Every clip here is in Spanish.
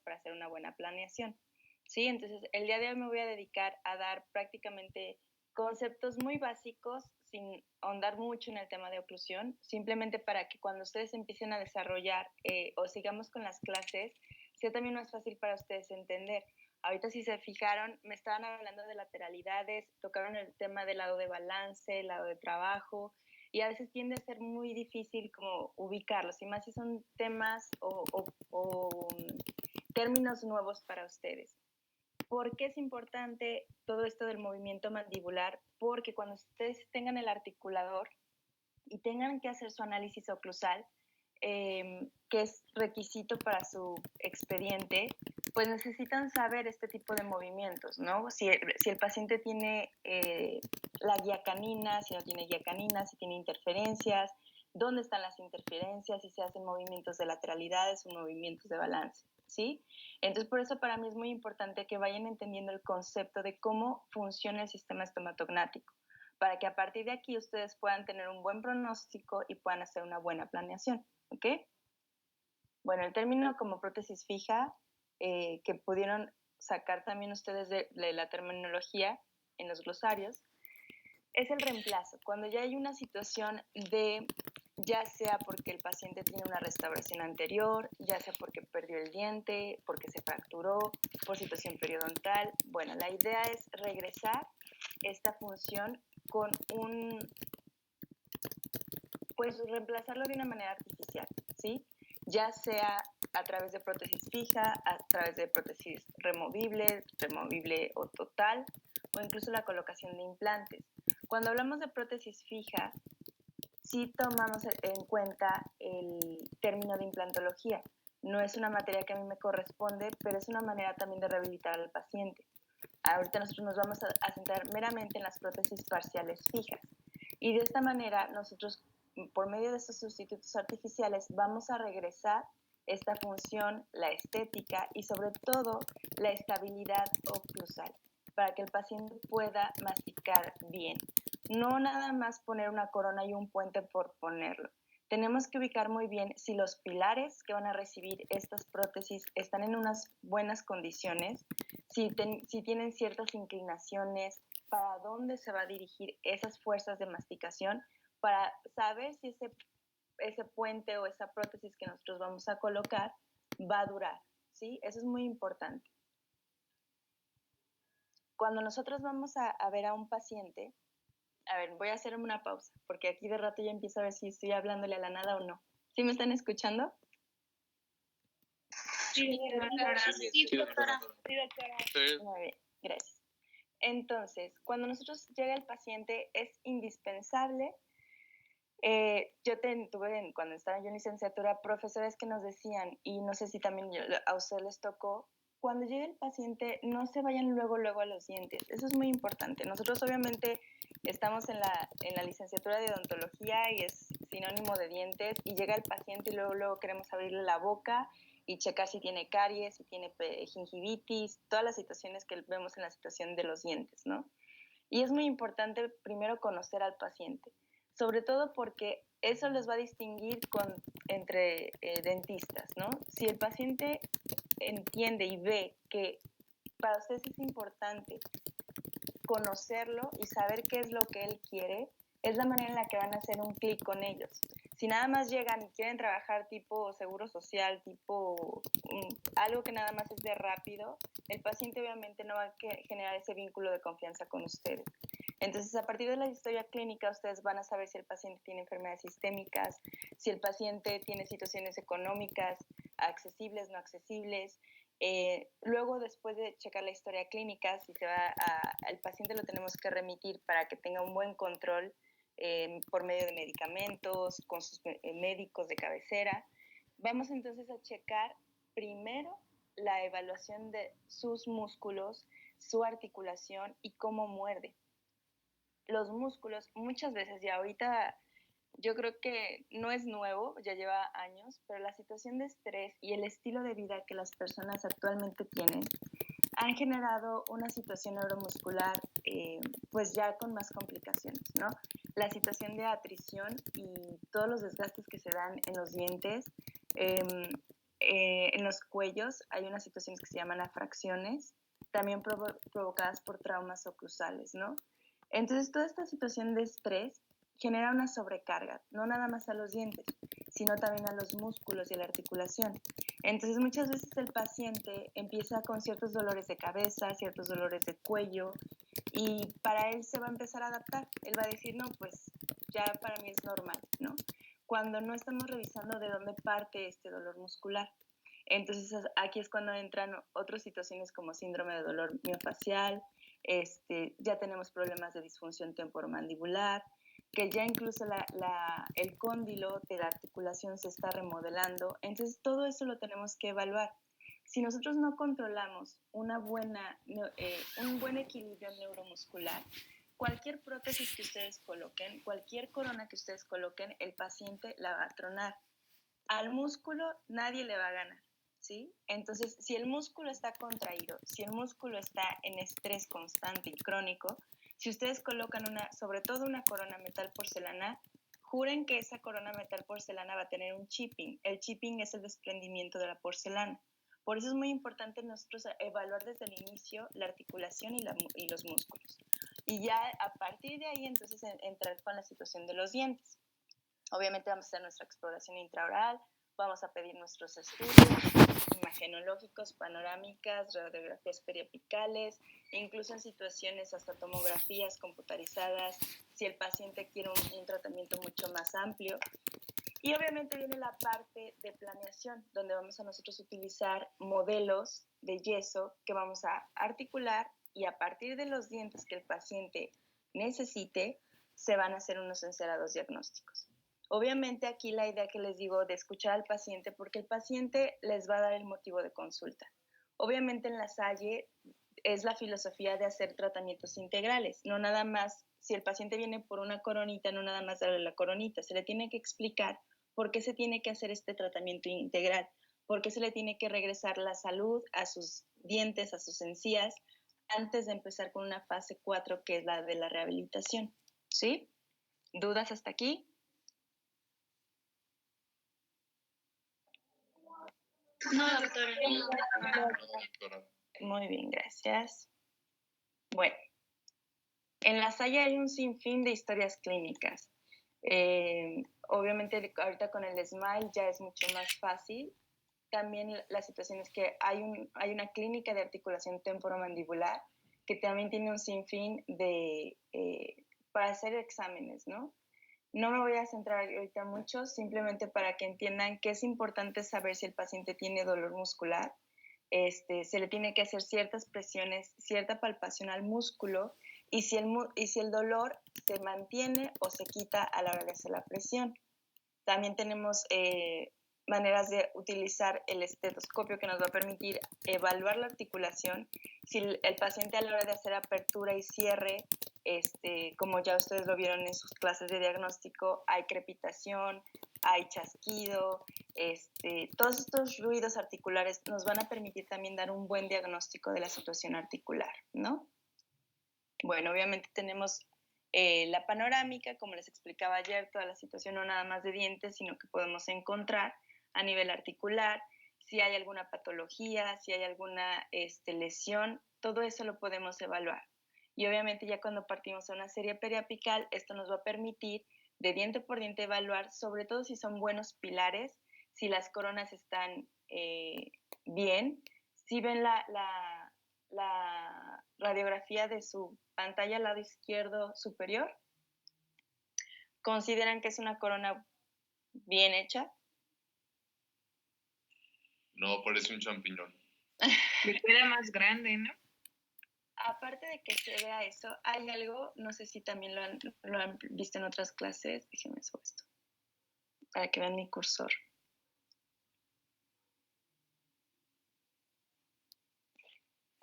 para hacer una buena planeación, ¿sí? Entonces, el día de hoy me voy a dedicar a dar prácticamente conceptos muy básicos, sin ahondar mucho en el tema de oclusión, simplemente para que cuando ustedes empiecen a desarrollar o sigamos con las clases, sea también más fácil para ustedes entender. Ahorita si se fijaron, me estaban hablando de lateralidades, tocaron el tema del lado de balance, el lado de trabajo, y a veces tiende a ser muy difícil como ubicarlos, y más si son temas o términos nuevos para ustedes. ¿Por qué es importante todo esto del movimiento mandibular? Porque cuando ustedes tengan el articulador y tengan que hacer su análisis oclusal, que es requisito para su expediente, pues necesitan saber este tipo de movimientos, ¿no? Si el paciente tiene la guía canina, si no tiene guía canina, si tiene interferencias, dónde están las interferencias, si se hacen movimientos de lateralidades o movimientos de balance, ¿sí? Entonces, por eso para mí es muy importante que vayan entendiendo el concepto de cómo funciona el sistema estomatognático, para que a partir de aquí ustedes puedan tener un buen pronóstico y puedan hacer una buena planeación, ¿ok? Bueno, el término como prótesis fija, que pudieron sacar también ustedes de la terminología en los glosarios, es el reemplazo. Cuando ya hay una situación de, ya sea porque el paciente tiene una restauración anterior, ya sea porque perdió el diente, porque se fracturó, por situación periodontal, bueno, la idea es regresar esta función con pues reemplazarlo de una manera artificial, ¿sí? Ya sea a través de prótesis fija, a través de prótesis removible o total, o incluso la colocación de implantes. Cuando hablamos de prótesis fija, sí tomamos en cuenta el término de implantología. No es una materia que a mí me corresponde, pero es una manera también de rehabilitar al paciente. Ahorita nosotros nos vamos a centrar meramente en las prótesis parciales fijas. Y de esta manera nosotros, por medio de estos sustitutos artificiales, vamos a regresar esta función, la estética y sobre todo la estabilidad oclusal, para que el paciente pueda masticar bien. No nada más poner una corona y un puente por ponerlo. Tenemos que ubicar muy bien si los pilares que van a recibir estas prótesis están en unas buenas condiciones, si tienen ciertas inclinaciones, para dónde se va a dirigir esas fuerzas de masticación, para saber si ese puente o esa prótesis que nosotros vamos a colocar va a durar, ¿sí? Eso es muy importante. Cuando nosotros vamos a ver a un paciente, a ver, voy a hacer una pausa, porque aquí de rato ya empiezo a ver si estoy hablándole a la nada o no. ¿Sí me están escuchando? Sí, doctora. Sí, doctora. Sí, doctora. Muy bien, gracias. Entonces, cuando nosotros llega el paciente, es indispensable. Cuando estaba yo en licenciatura, profesores que nos decían, y no sé si también a ustedes les tocó, cuando llegue el paciente, no se vayan luego a los dientes. Eso es muy importante. Nosotros obviamente estamos en la licenciatura de odontología y es sinónimo de dientes, y llega el paciente y luego queremos abrirle la boca y checar si tiene caries, si tiene gingivitis, todas las situaciones que vemos en la situación de los dientes, ¿no? Y es muy importante primero conocer al paciente, sobre todo porque eso les va a distinguir entre dentistas, ¿no? Si el paciente entiende y ve que para ustedes es importante conocerlo y saber qué es lo que él quiere, es la manera en la que van a hacer un clic con ellos. Si nada más llegan y quieren trabajar tipo seguro social, tipo algo que nada más es de rápido, el paciente obviamente no va a generar ese vínculo de confianza con ustedes. Entonces, a partir de la historia clínica, ustedes van a saber si el paciente tiene enfermedades sistémicas, si el paciente tiene situaciones económicas, accesibles, no accesibles. Luego, después de checar la historia clínica, si se va al paciente lo tenemos que remitir para que tenga un buen control por medio de medicamentos, con sus médicos de cabecera. Vamos entonces a checar primero la evaluación de sus músculos, su articulación y cómo muerde. Los músculos, muchas veces, ya ahorita yo creo que no es nuevo, ya lleva años, pero la situación de estrés y el estilo de vida que las personas actualmente tienen han generado una situación neuromuscular pues ya con más complicaciones, ¿no? La situación de atrición y todos los desgastes que se dan en los dientes en los cuellos hay unas situaciones que se llaman afracciones, también provocadas por traumas oclusales, ¿no? Entonces, toda esta situación de estrés genera una sobrecarga, no nada más a los dientes, sino también a los músculos y a la articulación. Entonces, muchas veces el paciente empieza con ciertos dolores de cabeza, ciertos dolores de cuello, y para él se va a empezar a adaptar. Él va a decir, no, pues ya para mí es normal, ¿no? Cuando no estamos revisando de dónde parte este dolor muscular. Entonces, aquí es cuando entran otras situaciones como síndrome de dolor miofacial, ya tenemos problemas de disfunción temporomandibular, que ya incluso el cóndilo de la articulación se está remodelando. Entonces, todo eso lo tenemos que evaluar. Si nosotros no controlamos un buen equilibrio neuromuscular, cualquier prótesis que ustedes coloquen, cualquier corona que ustedes coloquen, el paciente la va a tronar. Al músculo nadie le va a ganar, ¿sí? Entonces, si el músculo está contraído, si el músculo está en estrés constante y crónico, si ustedes colocan sobre todo una corona metal porcelana, juren que esa corona metal porcelana va a tener un chipping. El chipping es el desprendimiento de la porcelana. Por eso es muy importante nosotros evaluar desde el inicio la articulación y los músculos. Y ya a partir de ahí, entonces, entrar con la situación de los dientes. Obviamente vamos a hacer nuestra exploración intraoral, vamos a pedir nuestros estudios imagenológicos, panorámicas, radiografías periapicales, incluso en situaciones hasta tomografías computarizadas, si el paciente quiere un tratamiento mucho más amplio. Y obviamente viene la parte de planeación, donde vamos a nosotros utilizar modelos de yeso que vamos a articular, y a partir de los dientes que el paciente necesite, se van a hacer unos encerados diagnósticos. Obviamente aquí la idea que les digo de escuchar al paciente, porque el paciente les va a dar el motivo de consulta. Obviamente en la Salle es la filosofía de hacer tratamientos integrales, no nada más, si el paciente viene por una coronita, no nada más darle la coronita, se le tiene que explicar por qué se tiene que hacer este tratamiento integral, por qué se le tiene que regresar la salud a sus dientes, a sus encías, antes de empezar con una fase 4 que es la de la rehabilitación, ¿sí? ¿Dudas hasta aquí? No, doctora. Muy bien, gracias. Bueno, en la Salle hay un sinfín de historias clínicas. Obviamente ahorita con el SMILE ya es mucho más fácil. También la situación es que hay una clínica de articulación temporomandibular que también tiene un sinfín para hacer exámenes, ¿no? No me voy a centrar ahorita mucho, simplemente para que entiendan que es importante saber si el paciente tiene dolor muscular. Se le tiene que hacer ciertas presiones, cierta palpación al músculo, y si el dolor se mantiene o se quita a la hora de hacer la presión. También tenemos maneras de utilizar el estetoscopio que nos va a permitir evaluar la articulación. Si el paciente a la hora de hacer apertura y cierre, como ya ustedes lo vieron en sus clases de diagnóstico, hay crepitación, hay chasquido, todos estos ruidos articulares nos van a permitir también dar un buen diagnóstico de la situación articular, ¿no? Bueno, obviamente tenemos la panorámica, como les explicaba ayer, toda la situación no nada más de dientes, sino que podemos encontrar a nivel articular, si hay alguna patología, si hay alguna lesión, todo eso lo podemos evaluar. Y obviamente ya cuando partimos a una serie periapical, esto nos va a permitir de diente por diente evaluar, sobre todo si son buenos pilares, si las coronas están bien, si ven la radiografía de su pantalla al lado izquierdo superior, ¿consideran que es una corona bien hecha? No, parece un champiñón. Le queda más grande, ¿no? Aparte de que se vea eso, hay algo, no sé si también lo han visto en otras clases, déjenme subir esto, para que vean mi cursor.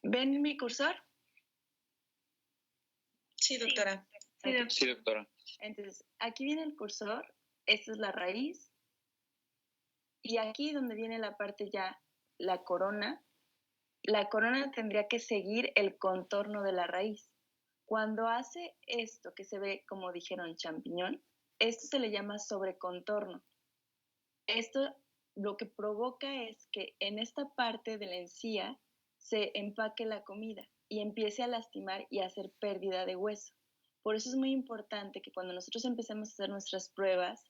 ¿Ven mi cursor? Sí, doctora. Sí, doctora. Entonces, aquí viene el cursor, esta es la raíz, y aquí donde viene la parte ya, la corona tendría que seguir el contorno de la raíz. Cuando hace esto que se ve, como dijeron, champiñón, esto se le llama sobrecontorno. Esto lo que provoca es que en esta parte de la encía se empaque la comida y empiece a lastimar y a hacer pérdida de hueso. Por eso es muy importante que cuando nosotros empecemos a hacer nuestras pruebas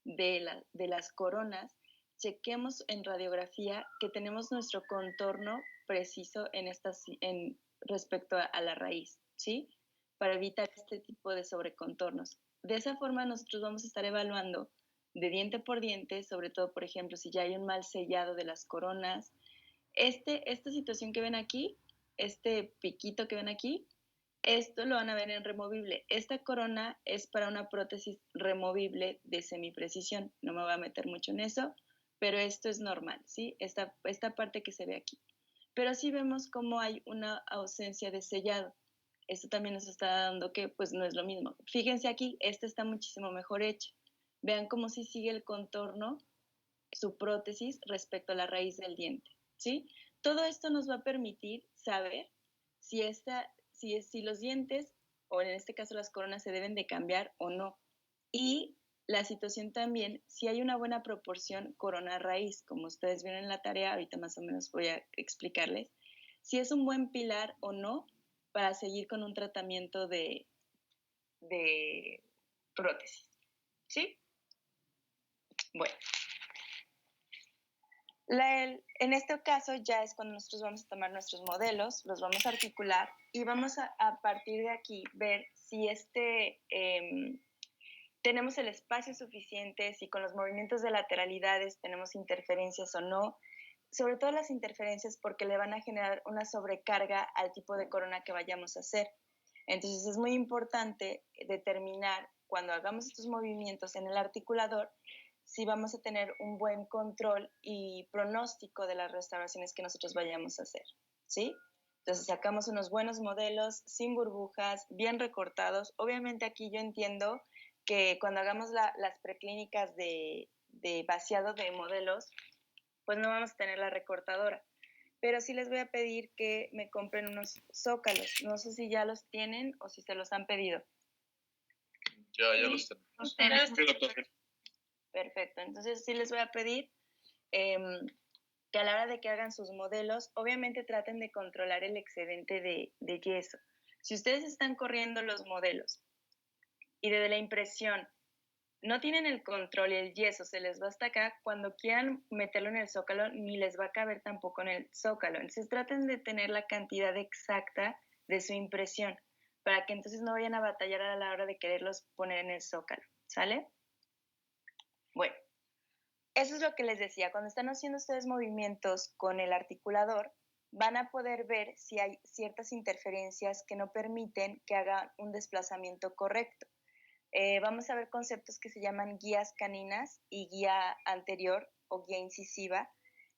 de las coronas, chequemos en radiografía que tenemos nuestro contorno preciso respecto a la raíz, ¿sí? Para evitar este tipo de sobrecontornos. De esa forma nosotros vamos a estar evaluando de diente por diente, sobre todo, por ejemplo, si ya hay un mal sellado de las coronas. Esta situación que ven aquí, este piquito que ven aquí, esto lo van a ver en removible. Esta corona es para una prótesis removible de semiprecisión. No me voy a meter mucho en eso, pero esto es normal, ¿sí? Esta parte que se ve aquí. Pero sí vemos cómo hay una ausencia de sellado. Esto también nos está dando que pues no es lo mismo. Fíjense aquí, esta está muchísimo mejor hecha. Vean cómo si sigue el contorno, su prótesis respecto a la raíz del diente, ¿sí? Todo esto nos va a permitir saber si los dientes, o en este caso las coronas, se deben de cambiar o no. Y la situación también, si hay una buena proporción corona-raíz, como ustedes vieron en la tarea, ahorita más o menos voy a explicarles, si es un buen pilar o no para seguir con un tratamiento de prótesis, ¿sí? Bueno. En este caso ya es cuando nosotros vamos a tomar nuestros modelos, los vamos a articular y vamos a partir de aquí ver si tenemos el espacio suficiente, si con los movimientos de lateralidades tenemos interferencias o no, sobre todo las interferencias porque le van a generar una sobrecarga al tipo de corona que vayamos a hacer. Entonces es muy importante determinar cuando hagamos estos movimientos en el articulador si vamos a tener un buen control y pronóstico de las restauraciones que nosotros vayamos a hacer, ¿sí? Entonces sacamos unos buenos modelos, sin burbujas, bien recortados. Obviamente aquí yo entiendo que cuando hagamos las preclínicas de vaciado de modelos, pues no vamos a tener la recortadora. Pero sí les voy a pedir que me compren unos zócalos. No sé si ya los tienen o si se los han pedido. Ya los tenemos. Perfecto. Entonces sí les voy a pedir que a la hora de que hagan sus modelos, obviamente traten de controlar el excedente de yeso. Si ustedes están corriendo los modelos y desde la impresión no tienen el control y el yeso se les va hasta acá, cuando quieran meterlo en el zócalo ni les va a caber tampoco en el zócalo. Entonces traten de tener la cantidad exacta de su impresión para que entonces no vayan a batallar a la hora de quererlos poner en el zócalo, ¿sale? Bueno, eso es lo que les decía. Cuando están haciendo ustedes movimientos con el articulador, van a poder ver si hay ciertas interferencias que no permiten que haga un desplazamiento correcto. Vamos a ver conceptos que se llaman guías caninas y guía anterior o guía incisiva,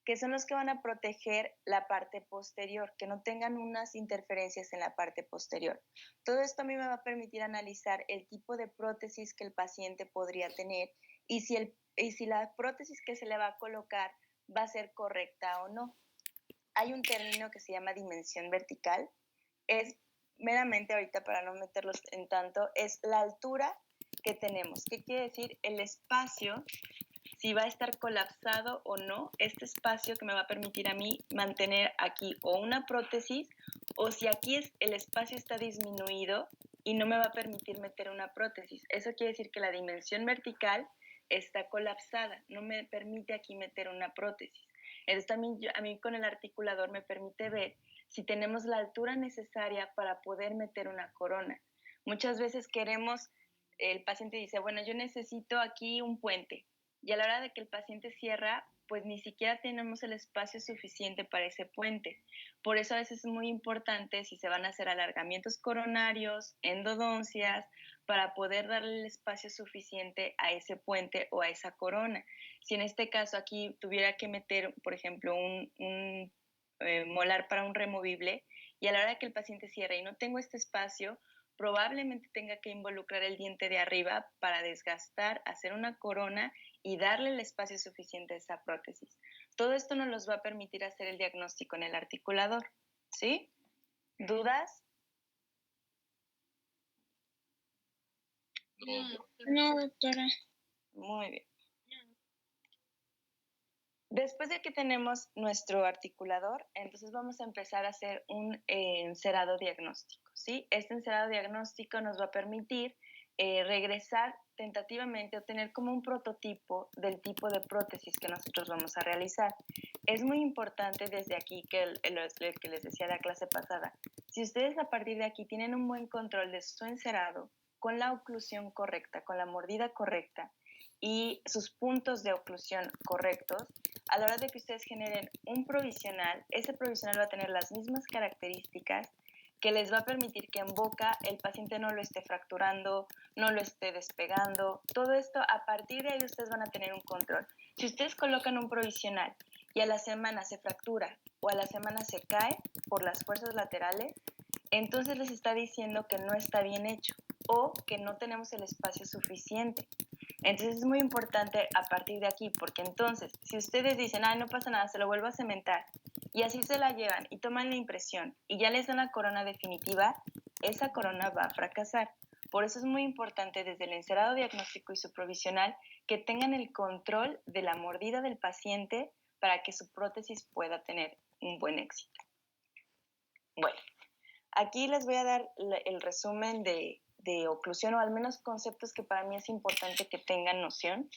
que son los que van a proteger la parte posterior, que no tengan unas interferencias en la parte posterior. Todo esto a mí me va a permitir analizar el tipo de prótesis que el paciente podría tener y si la prótesis que se le va a colocar va a ser correcta o no. Hay un término que se llama dimensión vertical. Es meramente, ahorita para no meterlos en tanto, es la altura que tenemos. ¿Qué quiere decir? El espacio, si va a estar colapsado o no, este espacio que me va a permitir a mí mantener aquí o una prótesis, o si aquí el espacio está disminuido y no me va a permitir meter una prótesis. Eso quiere decir que la dimensión vertical está colapsada, no me permite aquí meter una prótesis. Entonces también a mí con el articulador me permite ver si tenemos la altura necesaria para poder meter una corona. Muchas veces el paciente dice, bueno, yo necesito aquí un puente. Y a la hora de que el paciente cierra, pues ni siquiera tenemos el espacio suficiente para ese puente. Por eso a veces es muy importante si se van a hacer alargamientos coronarios, endodoncias, para poder darle el espacio suficiente a ese puente o a esa corona. Si en este caso aquí tuviera que meter, por ejemplo, un molar para un removible, y a la hora que el paciente cierre y no tengo este espacio, probablemente tenga que involucrar el diente de arriba para desgastar, hacer una corona y darle el espacio suficiente a esa prótesis. Todo esto nos los va a permitir hacer el diagnóstico en el articulador, ¿sí? ¿Dudas? No. No, doctora. Muy bien. Después de que tenemos nuestro articulador, entonces vamos a empezar a hacer un encerado diagnóstico, ¿sí? Este encerado diagnóstico nos va a permitir regresar tentativamente o tener como un prototipo del tipo de prótesis que nosotros vamos a realizar. Es muy importante desde aquí, que que les decía la clase pasada, si ustedes a partir de aquí tienen un buen control de su encerado, con la oclusión correcta, con la mordida correcta y sus puntos de oclusión correctos, a la hora de que ustedes generen un provisional, ese provisional va a tener las mismas características que les va a permitir que en boca el paciente no lo esté fracturando, no lo esté despegando. Todo esto, a partir de ahí ustedes van a tener un control. Si ustedes colocan un provisional y a la semana se fractura o a la semana se cae por las fuerzas laterales, entonces les está diciendo que no está bien hecho o que no tenemos el espacio suficiente. Entonces es muy importante a partir de aquí, porque entonces, si ustedes dicen, no pasa nada, se lo vuelvo a cementar, y así se la llevan y toman la impresión y ya les dan la corona definitiva, esa corona va a fracasar. Por eso es muy importante desde el encerado diagnóstico y su provisional que tengan el control de la mordida del paciente para que su prótesis pueda tener un buen éxito. Bueno, aquí les voy a dar el resumen de oclusión, o al menos conceptos que para mí es importante que tengan noción.